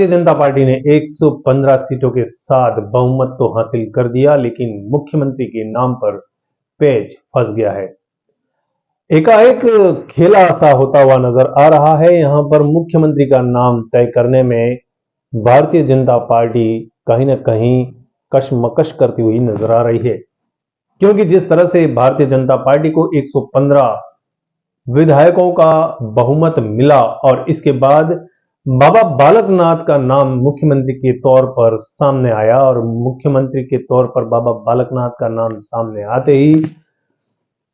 Bharatiya Janata party ने 115 सीटों के साथ बहुमत तो हासिल कर दिया, लेकिन मुख्यमंत्री के नाम पर पेच फंस गया है। एकाएक खेला सा होता हुआ नजर आ रहा है। यहां पर मुख्यमंत्री का नाम तय करने में भारतीय जनता पार्टी कहीं ना कहीं कशमकश करती हुई नजर आ रही है, क्योंकि जिस तरह से भारतीय जनता पार्टी को 115 विधायकों का बहुमत मिला और इसके बाद बाबा बालकनाथ का नाम मुख्यमंत्री के तौर पर सामने आया और मुख्यमंत्री के तौर पर बाबा बालकनाथ का नाम सामने आते ही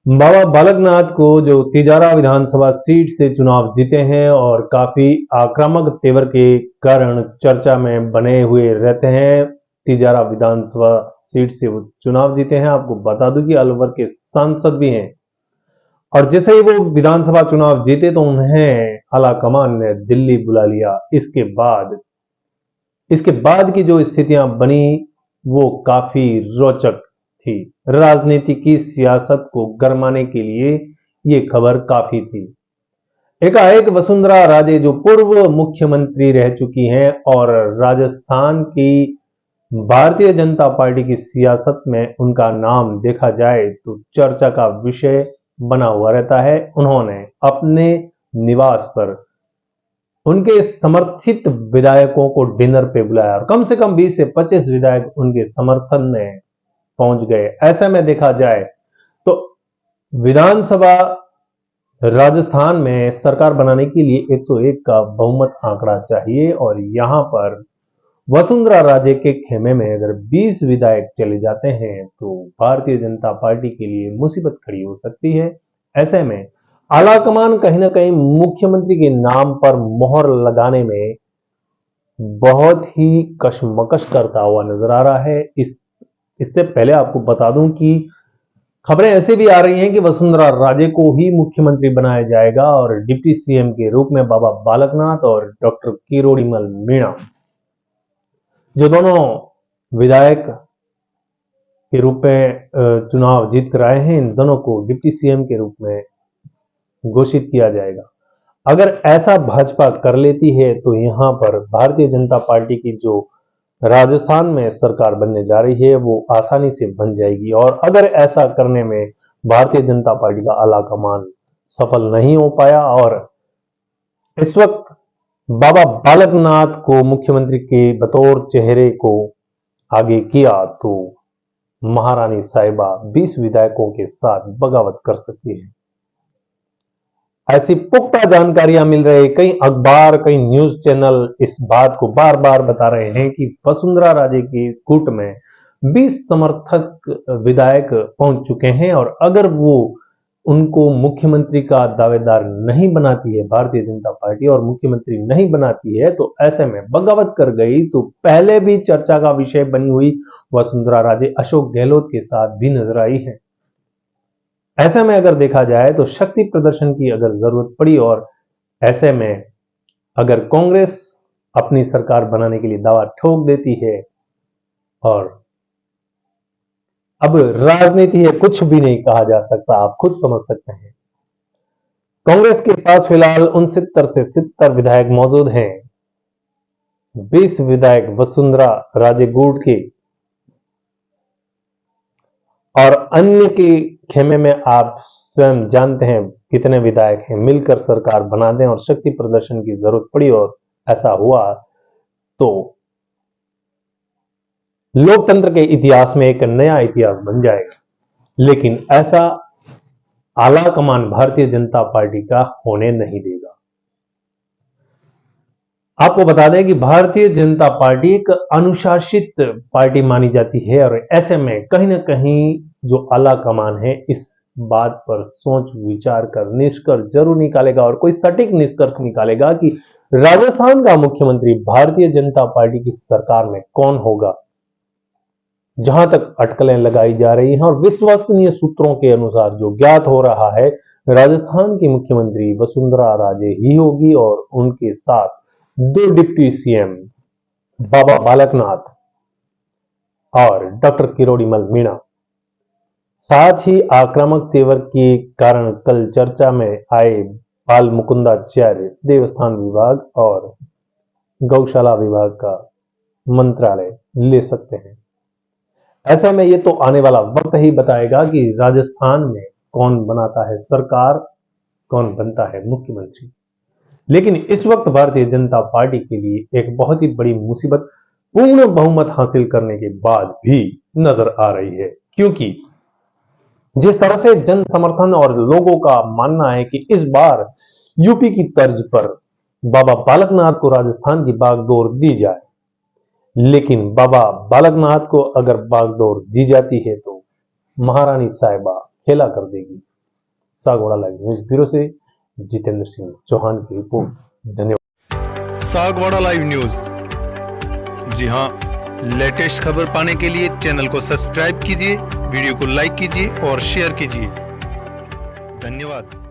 बाबा बालकनाथ को जो तिजारा विधानसभा सीट से चुनाव जीते हैं और काफी आक्रामक तेवर के कारण चर्चा में बने हुए रहते हैं। तिजारा विधानसभा सीट से वो चुनाव जीते हैं। आपको बता दूं कि अलवर के सांसद भी हैं और जैसे ही वो विधानसभा चुनाव जीते तो उन्हें आलाकमान ने दिल्ली बुला लिया। इसके बाद की जो स्थितियां बनी वो काफी रोचक थी। राजनीति की सियासत को गरमाने के लिए ये खबर काफी थी। एकाएक वसुंधरा राजे जो पूर्व मुख्यमंत्री रह चुकी हैं और राजस्थान की भारतीय जनता पार्टी की सियासत में उनका नाम देखा जाए तो चर्चा का विषय बना हुआ रहता है। उन्होंने अपने निवास पर उनके समर्थित विधायकों को डिनर पे बुलाया और कम से कम 20 से 25 विधायक उनके समर्थन में पहुंच गए। ऐसे में देखा जाए तो विधानसभा राजस्थान में सरकार बनाने के लिए 101 का बहुमत आंकड़ा चाहिए और यहां पर वसुंधरा राजे के खेमे में अगर 20 विधायक चले जाते हैं तो भारतीय जनता पार्टी के लिए मुसीबत खड़ी हो सकती है। ऐसे में आलाकमान कहीं ना कहीं मुख्यमंत्री के नाम पर मोहर लगाने में बहुत ही कशमकश करता हुआ नजर आ रहा है। इससे पहले आपको बता दूं कि खबरें ऐसे भी आ रही हैं कि वसुंधरा राजे को ही मुख्यमंत्री बनाया जाएगा और डिप्टी सीएम के रूप में बाबा बालकनाथ और डॉक्टर किरोड़ीमल मीणा, जो दोनों विधायक के रूप में चुनाव जीत कर आए हैं, इन दोनों को डिप्टी सीएम के रूप में घोषित किया जाएगा। अगर ऐसा भाजपा कर लेती है तो यहां पर भारतीय जनता पार्टी की जो राजस्थान में सरकार बनने जा रही है वो आसानी से बन जाएगी। और अगर ऐसा करने में भारतीय जनता पार्टी का आलाकमान सफल नहीं हो पाया और इस वक्त बाबा बालकनाथ को मुख्यमंत्री के बतौर चेहरे को आगे किया तो महारानी साहिबा 20 विधायकों के साथ बगावत कर सकती है। ऐसी पुख्ता जानकारियां मिल रही, कई अखबार कई न्यूज चैनल इस बात को बार बार बता रहे हैं कि वसुंधरा राजे के गुट में 20 समर्थक विधायक पहुंच चुके हैं और अगर वो उनको मुख्यमंत्री का दावेदार नहीं बनाती है भारतीय जनता पार्टी और मुख्यमंत्री नहीं बनाती है तो ऐसे में बगावत कर गई तो पहले भी चर्चा का विषय बनी हुई वसुंधरा राजे अशोक गहलोत के साथ भी नजर आई है। ऐसे में अगर देखा जाए तो शक्ति प्रदर्शन की अगर जरूरत पड़ी और ऐसे में अगर कांग्रेस अपनी सरकार बनाने के लिए दावा ठोक देती है और अब राजनीति है, कुछ भी नहीं कहा जा सकता, आप खुद समझ सकते हैं। कांग्रेस के पास फिलहाल 69 से 70 विधायक मौजूद हैं। 20 विधायक वसुंधरा राजे गुट के और अन्य के खेमे में आप स्वयं जानते हैं कितने विधायक हैं। मिलकर सरकार बना दें और शक्ति प्रदर्शन की जरूरत पड़ी और ऐसा हुआ तो लोकतंत्र के इतिहास में एक नया इतिहास बन जाएगा। लेकिन ऐसा आलाकमान भारतीय जनता पार्टी का होने नहीं देगा। आपको बता दें कि भारतीय जनता पार्टी एक अनुशासित पार्टी मानी जाती है और ऐसे में कहीं ना कहीं जो आलाकमान है इस बात पर सोच विचार कर निष्कर्ष जरूर निकालेगा और कोई सटीक निष्कर्ष निकालेगा कि राजस्थान का मुख्यमंत्री भारतीय जनता पार्टी की सरकार में कौन होगा। जहां तक अटकलें लगाई जा रही हैं और विश्वसनीय सूत्रों के अनुसार जो ज्ञात हो रहा है, राजस्थान की मुख्यमंत्री वसुंधरा राजे ही होगी और उनके साथ 2 डिप्टी सीएम बाबा बालकनाथ और डॉक्टर किरोड़ीमल मीणा। साथ ही आक्रामक तेवर के कारण कल चर्चा में आए बाल मुकुंदाचार्य देवस्थान विभाग और गौशाला विभाग का मंत्रालय ले सकते हैं। ऐसे में ये तो आने वाला वक्त ही बताएगा कि राजस्थान में कौन बनाता है सरकार, कौन बनता है मुख्यमंत्री। लेकिन इस वक्त भारतीय जनता पार्टी के लिए एक बहुत ही बड़ी मुसीबत पूर्ण बहुमत हासिल करने के बाद भी नजर आ रही है, क्योंकि जिस तरह से जन समर्थन और लोगों का मानना है कि इस बार यूपी की तर्ज पर बाबा बालकनाथ को राजस्थान की बागडोर दी जाए, लेकिन बाबा बालकनाथ को अगर बागडोर दी जाती है तो महारानी साहिबा खेला कर देगी। सागवाड़ा लाइव न्यूज ब्यूरो से जितेंद्र सिंह चौहान की रिपोर्ट। धन्यवाद। सागवाड़ा लाइव न्यूज, जी हाँ, लेटेस्ट खबर पाने के लिए चैनल को सब्सक्राइब कीजिए, वीडियो को लाइक कीजिए और शेयर कीजिए। धन्यवाद।